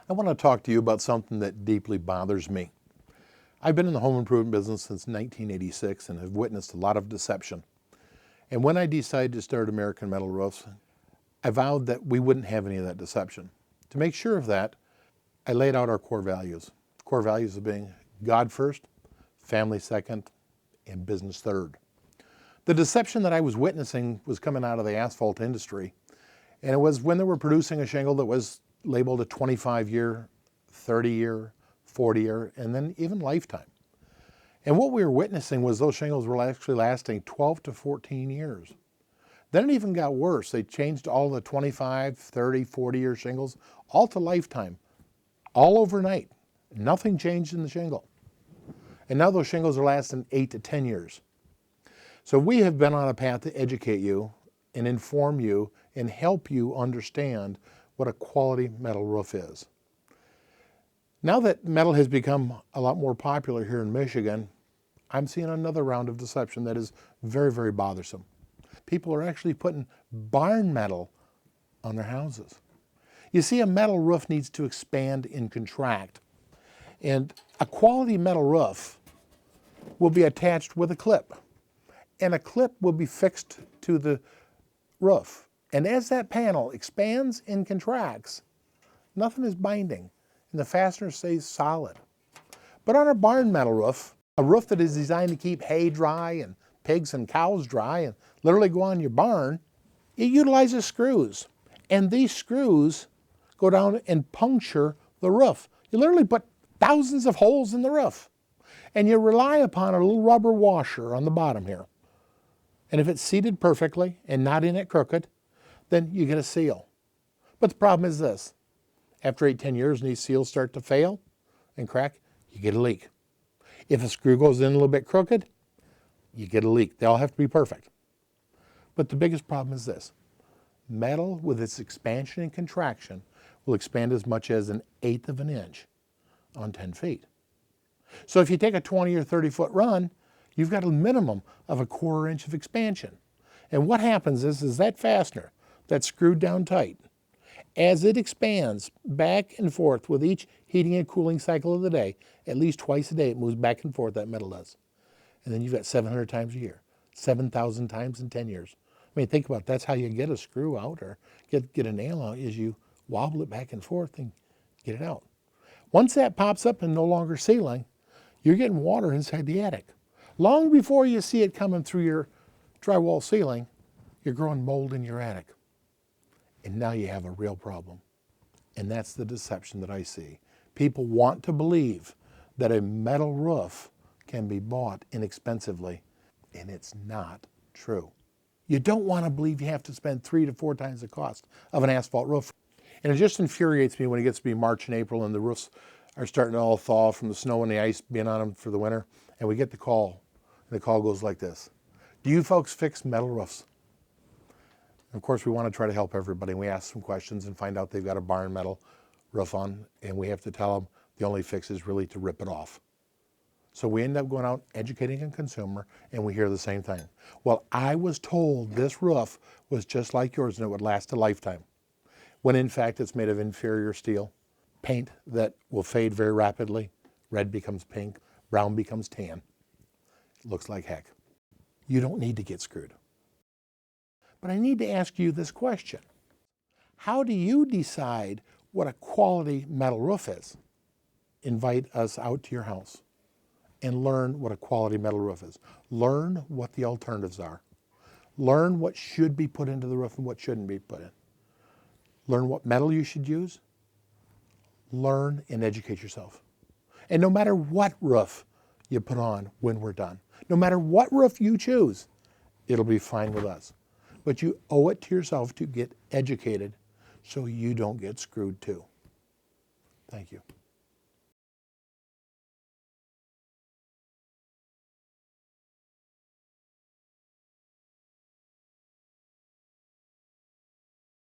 I want to talk to you about something that deeply bothers me. I've been in the home improvement business since 1986 and have witnessed a lot of deception. And when I decided to start American Metal Roofs, I vowed that we wouldn't have any of that deception. To make sure of that, I laid out our core values. Core values of being God first, family second, and business third. The deception that I was witnessing was coming out of the asphalt industry. And it was when they were producing a shingle that was labeled a 25-year, 30-year, 40-year, and then even lifetime. And what we were witnessing was those shingles were actually lasting 12 to 14 years. Then it even got worse. They changed all the 25, 30, 40-year shingles all to lifetime, all overnight. Nothing changed in the shingle. And now those shingles are lasting 8 to 10 years. So we have been on a path to educate you and inform you and help you understand what a quality metal roof is. Now that metal has become a lot more popular here in Michigan, I'm seeing another round of deception that is very, very bothersome. People are actually putting barn metal on their houses. You see, a metal roof needs to expand and contract. And a quality metal roof will be attached with a clip. And a clip will be fixed to the roof. And as that panel expands and contracts, nothing is binding, and the fastener stays solid. But on a barn metal roof, a roof that is designed to keep hay dry and pigs and cows dry and literally go on your barn, it utilizes screws. And these screws go down and puncture the roof. You literally put thousands of holes in the roof. And you rely upon a little rubber washer on the bottom here. And if it's seated perfectly and not in it crooked, then you get a seal. But the problem is this. After 8, 10 years and these seals start to fail and crack, you get a leak. If a screw goes in a little bit crooked, you get a leak. They all have to be perfect. But the biggest problem is this. Metal, with its expansion and contraction, will expand as much as 1/8 of an inch on 10 feet. So if you take a 20 or 30 foot run, you've got a minimum of 1/4 inch of expansion. And what happens is that fastener that's screwed down tight, as it expands back and forth with each heating and cooling cycle of the day, at least twice a day it moves back and forth, that metal does. And then you've got 700 times a year, 7,000 times in 10 years. I mean, think about it. That's how you get a screw out or get a nail out, is you wobble it back and forth and get it out. Once that pops up and no longer sealing, you're getting water inside the attic. Long before you see it coming through your drywall ceiling, you're growing mold in your attic. And now you have a real problem. And that's the deception that I see. People want to believe that a metal roof can be bought inexpensively, and it's not true. You don't want to believe you have to spend 3 to 4 times the cost of an asphalt roof. And it just infuriates me when it gets to be March and April and the roofs are starting to all thaw from the snow and the ice being on them for the winter, and we get the call. And the call goes like this. Do you folks fix metal roofs? Of course, we want to try to help everybody. We ask some questions and find out they've got a barn metal roof on, and we have to tell them the only fix is really to rip it off. So we end up going out educating a consumer, and we hear the same thing. Well, I was told this roof was just like yours and it would last a lifetime, when in fact it's made of inferior steel, paint that will fade very rapidly, red becomes pink, brown becomes tan. It looks like heck. You don't need to get screwed. But I need to ask you this question. How do you decide what a quality metal roof is? Invite us out to your house and learn what a quality metal roof is. Learn what the alternatives are. Learn what should be put into the roof and what shouldn't be put in. Learn what metal you should use. Learn and educate yourself. And no matter what roof you put on when we're done, no matter what roof you choose, it'll be fine with us. But you owe it to yourself to get educated so you don't get screwed too. Thank you.